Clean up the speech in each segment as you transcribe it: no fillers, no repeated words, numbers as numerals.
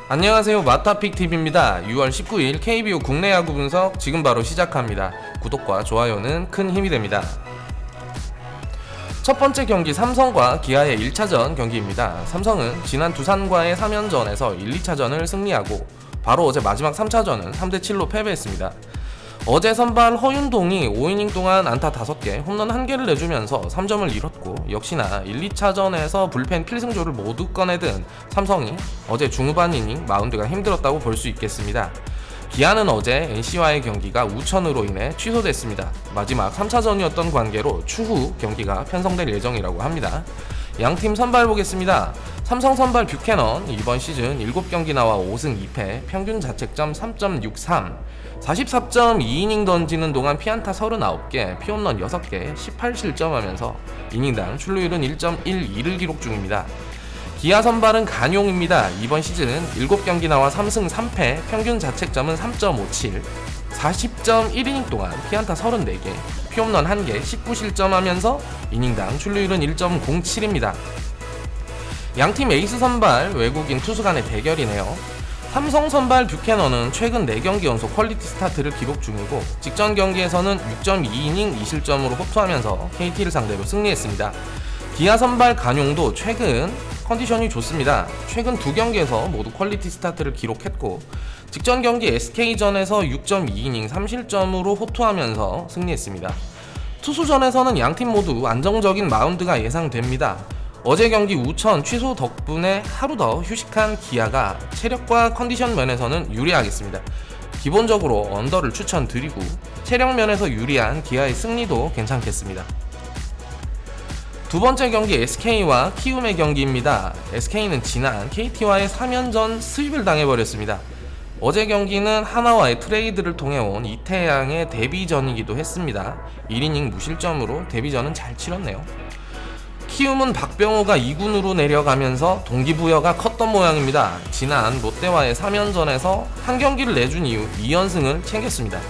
안녕하세요, 마타픽TV입니다. 6월 19일 KBO 국내 야구 분석 지금 바로 시작합니다. 구독과 좋아요는 큰 힘이 됩니다. 첫 번째 경기 삼성과 기아의 1차전 경기입니다. 삼성은 지난 두산과의 3연전에서 1, 2차전을 승리하고 바로 어제 마지막 3차전은 3대7로 패배했습니다. 어제 선발 허윤동이 5이닝 동안 안타 5개, 홈런 1개를 내주면서 3점을 잃었고, 역시나 1, 2차전에서 불펜 필승조를 모두 꺼내든 삼성이 어제 중후반 이닝 마운드가 힘들었다고 볼 수 있겠습니다. 기아는 어제 NC와의 경기가 우천으로 인해 취소됐습니다. 마지막 3차전이었던 관계로 추후 경기가 편성될 예정이라고 합니다. 양팀 선발 보겠습니다. 삼성 선발 뷰캐넌 이번 시즌 7경기 나와 5승 2패, 평균 자책점 3.63, 44.2이닝 던지는 동안 피안타 39개, 피홈런 6개, 18실점하면서 이닝당 출루율은 1.12를 기록 중입니다. 기아 선발은 간용입니다. 이번 시즌은 7경기 나와 3승 3패, 평균 자책점은 3.57, 40.1이닝 동안 피안타 34개, 피홈런 1개, 19실점하면서 이닝당 출루율은 1.07입니다. 양팀 에이스 선발 외국인 투수 간의 대결이네요. 삼성 선발 뷰캐넌은 최근 4경기 연속 퀄리티 스타트를 기록 중이고, 직전 경기에서는 6.2이닝 2실점으로 호투하면서 KT를 상대로 승리했습니다. 기아 선발 간용도 최근 컨디션이 좋습니다. 최근 2경기에서 모두 퀄리티 스타트를 기록했고, 직전 경기 SK전에서 6.2이닝 3실점으로 호투하면서 승리했습니다. 투수전에서는 양팀 모두 안정적인 마운드가 예상됩니다. 어제 경기 우천 취소 덕분에 하루 더 휴식한 기아가 체력과 컨디션 면에서는 유리하겠습니다. 기본적으로 언더를 추천드리고, 체력 면에서 유리한 기아의 승리도 괜찮겠습니다. 두 번째 경기 SK와 키움의 경기입니다. SK는 지난 KT와의 3연전 스윕을 당해버렸습니다. 어제 경기는 하나와의 트레이드를 통해 온 이태양의 데뷔전이기도 했습니다. 1이닝 무실점으로 데뷔전은 잘 치렀네요. 키움은 박병호가 2군으로 내려가면서 동기부여가 컸던 모양입니다. 지난 롯데와의 3연전에서 한 경기를 내준 이후 2연승을 챙겼습니다.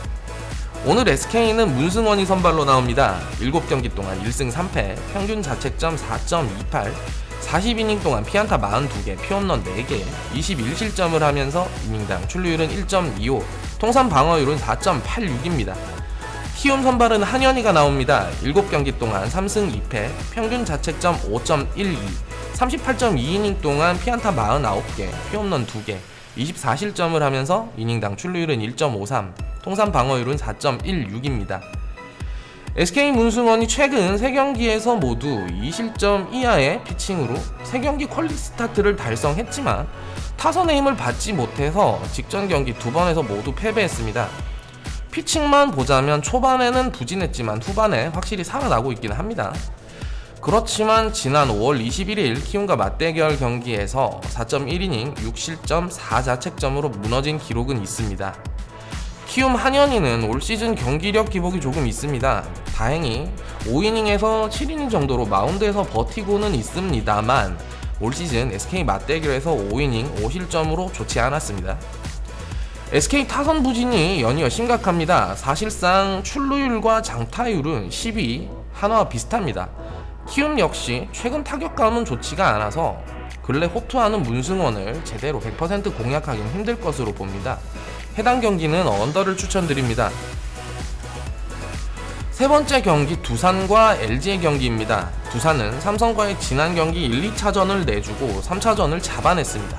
오늘 SK는 문승원이 선발로 나옵니다. 7경기 동안 1승 3패, 평균 자책점 4.28, 40이닝 동안 피안타 42개, 피홈런 4개, 21실점을 하면서 이닝당 출루율은 1.25, 통산 방어율은 4.86입니다. 키움 선발은 한현희가 나옵니다. 7경기 동안 3승 2패, 평균 자책점 5.12, 38.2이닝 동안 피안타 49개, 피홈런 2개, 24실점을 하면서 이닝당 출루율은 1.53, 통산 방어율은 4.16입니다. SK 문승원이 최근 3경기에서 모두 2실점 이하의 피칭으로 3경기 퀄리티 스타트를 달성했지만 타선의 힘을 받지 못해서 직전 경기 2번에서 모두 패배했습니다. 피칭만 보자면 초반에는 부진했지만 후반에 확실히 살아나고 있기는 합니다. 그렇지만 지난 5월 21일 키움과 맞대결 경기에서 4.1이닝 6실점 4자책점으로 무너진 기록은 있습니다. 키움 한현희는 올 시즌 경기력 기복이 조금 있습니다. 다행히 5이닝에서 7이닝 정도로 마운드에서 버티고는 있습니다만 올 시즌 SK 맞대결에서 5이닝 5실점으로 좋지 않았습니다. SK 타선 부진이 연이어 심각합니다. 사실상 출루율과 장타율은 10위, 한화와 비슷합니다. 키움 역시 최근 타격감은 좋지가 않아서 근래 호투하는 문승원을 제대로 100% 공략하기는 힘들 것으로 봅니다. 해당 경기는 언더를 추천드립니다. 세 번째 경기 두산과 LG의 경기입니다. 두산은 삼성과의 지난 경기 1, 2차전을 내주고 3차전을 잡아냈습니다.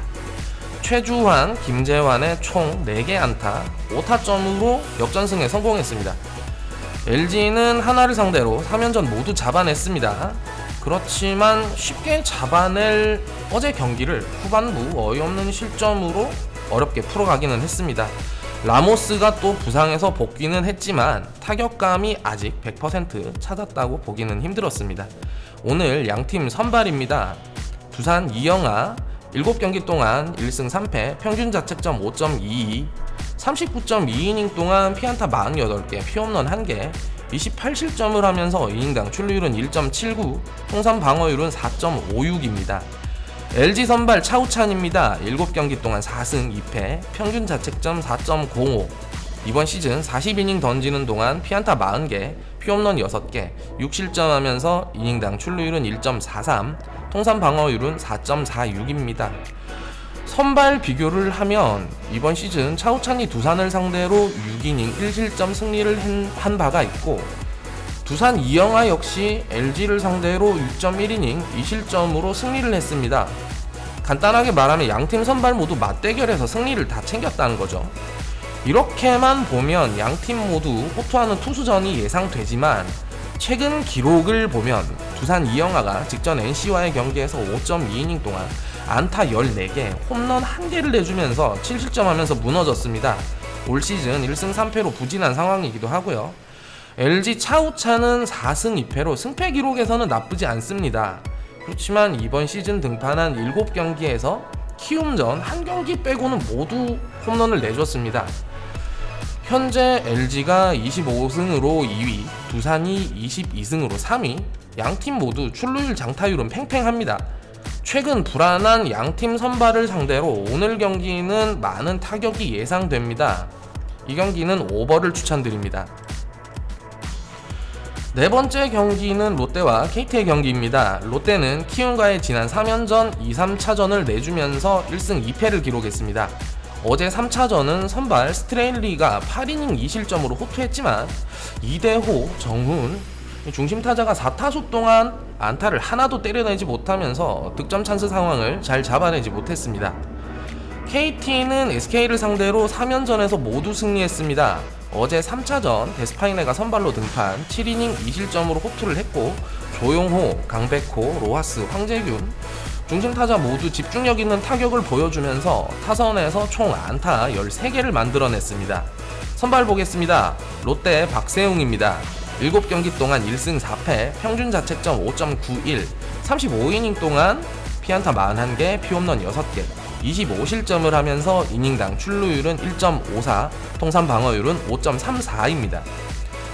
최주환, 김재환의 총 4개 안타, 5타점으로 역전승에 성공했습니다. LG는 하나를 상대로 3연전 모두 잡아냈습니다. 그렇지만 쉽게 잡아낼 어제 경기를 후반부 어이없는 실점으로 어렵게 풀어가기는 했습니다. 라모스가 또 부상해서 복귀는 했지만 타격감이 아직 100% 찾았다고 보기는 힘들었습니다. 오늘 양팀 선발입니다. 두산 이영하 7경기 동안 1승 3패, 평균 자책점 5.22, 39.2이닝 동안 피안타 48개, 피홈런 1개, 28실점을 하면서 이닝당 출루율은 1.79, 통산 방어율은 4.56입니다. LG 선발 차우찬입니다. 7경기 동안 4승 2패, 평균 자책점 4.05, 이번 시즌 40이닝 던지는 동안 피안타 40개, 피홈런 6개, 6실점하면서 이닝당 출루율은 1.43, 통산 방어율은 4.46입니다. 선발 비교를 하면 이번 시즌 차우찬이 두산을 상대로 6이닝 1실점 승리를 한 바가 있고, 두산 이영하 역시 LG를 상대로 6.1이닝 2실점으로 승리를 했습니다. 간단하게 말하면 양팀 선발 모두 맞대결에서 승리를 다 챙겼다는 거죠. 이렇게만 보면 양팀 모두 호투하는 투수전이 예상되지만, 최근 기록을 보면 두산 이영하가 직전 NC와의 경기에서 5.2이닝 동안 안타 14개, 홈런 1개를 내주면서 7실점하면서 무너졌습니다. 올 시즌 1승 3패로 부진한 상황이기도 하고요. LG 차우찬은 4승 2패로 승패 기록에서는 나쁘지 않습니다. 그렇지만 이번 시즌 등판한 7경기에서 키움전 1경기 빼고는 모두 홈런을 내줬습니다. 현재 LG가 25승으로 2위, 두산이 22승으로 3위, 양팀 모두 출루율 장타율은 팽팽합니다. 최근 불안한 양팀 선발을 상대로 오늘 경기는 많은 타격이 예상됩니다. 이 경기는 오버를 추천드립니다. 네 번째 경기는 롯데와 KT의 경기입니다. 롯데는 키움과의 지난 3연전 2-3차전을 내주면서 1승 2패를 기록했습니다. 어제 3차전은 선발 스트레일리가 8이닝 2실점으로 호투했지만 이대호, 정훈 중심 타자가 4타수 동안 안타를 하나도 때려내지 못하면서 득점 찬스 상황을 잘 잡아내지 못했습니다. KT는 SK를 상대로 3연전에서 모두 승리했습니다. 어제 3차전 데스파이네가 선발로 등판 7이닝 2실점으로 호투를 했고, 조용호, 강백호, 로하스, 황재균 중심타자 모두 집중력 있는 타격을 보여주면서 타선에서 총 안타 13개를 만들어냈습니다. 선발 보겠습니다. 롯데 박세웅입니다. 7경기 동안 1승 4패, 평균 자책점 5.91, 35이닝 동안 피안타 41개, 피홈런 6개, 25실점을 하면서 이닝당 출루율은 1.54, 통산 방어율은 5.34입니다.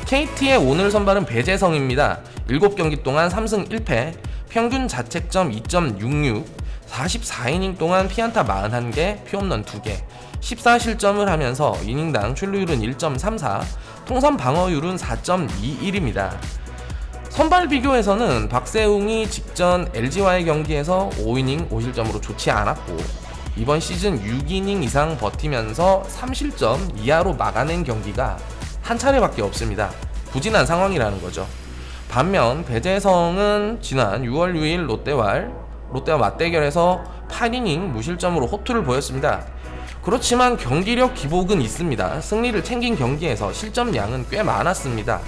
KT의 오늘 선발은 배재성입니다. 7경기 동안 3승 1패, 평균 자책점 2.66, 44이닝 동안 피안타 41개, 피홈런 2개, 14실점을 하면서 이닝당 출루율은 1.34, 통산 방어율은 4.21입니다. 선발 비교에서는 박세웅이 직전 LG와의 경기에서 5이닝 5실점으로 좋지 않았고, 이번 시즌 6이닝 이상 버티면서 3실점 이하로 막아낸 경기가 한 차례밖에 없습니다. 부진한 상황이라는 거죠. 반면 배재성은 지난 6월 6일 롯데와 맞대결에서 8이닝 무실점으로 호투를 보였습니다. 그렇지만 경기력 기복은 있습니다. 승리를 챙긴 경기에서 실점량은 꽤 많았습니다.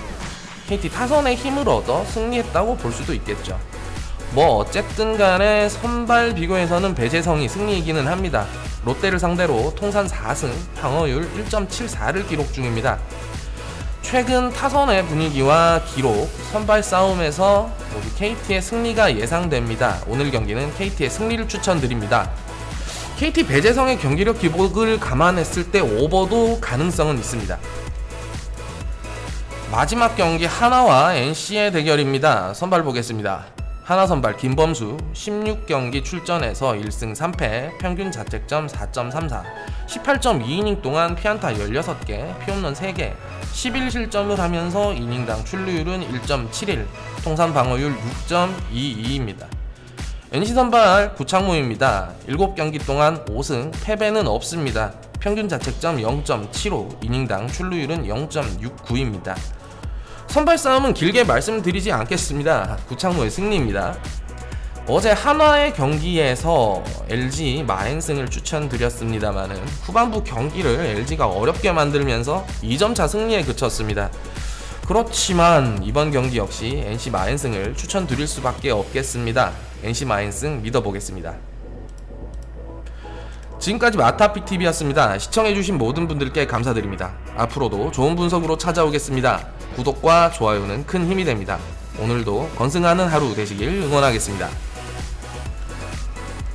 KT 타선의 힘을 얻어 승리했다고 볼 수도 있겠죠. 어쨌든 간에 선발 비교에서는 배재성이 승리이기는 합니다. 롯데를 상대로 통산 4승, 방어율 1.74를 기록 중입니다. 최근 타선의 분위기와 기록, 선발 싸움에서 모두 KT의 승리가 예상됩니다. 오늘 경기는 KT의 승리를 추천드립니다. KT 배재성의 경기력 기복을 감안했을 때 오버도 가능성은 있습니다. 마지막 경기 하나와 NC의 대결입니다. 선발 보겠습니다. 하나 선발 김범수 16경기 출전해서 1승 3패, 평균 자책점 4.34, 18.2이닝 동안 피안타 16개, 피홈런 3개, 11실점을 하면서 이닝당 출루율은 1.71, 통산 방어율 6.22입니다. NC 선발 구창모입니다. 7경기 동안 5승, 패배는 없습니다. 평균 자책점 0.75, 이닝당 출루율은 0.69입니다. 선발 싸움은 길게 말씀드리지 않겠습니다. 구창모의 승리입니다. 어제 한화의 경기에서 LG 마행승을 추천드렸습니다만은 후반부 경기를 LG가 어렵게 만들면서 2점차 승리에 그쳤습니다. 그렇지만 이번 경기 역시 NC 마행승을 추천드릴 수밖에 없겠습니다. NC 마행승 믿어보겠습니다. 지금까지 마타픽TV였습니다. 시청해주신 모든 분들께 감사드립니다. 앞으로도 좋은 분석으로 찾아오겠습니다. 구독과 좋아요는 큰 힘이 됩니다. 오늘도 건승하는 하루 되시길 응원하겠습니다.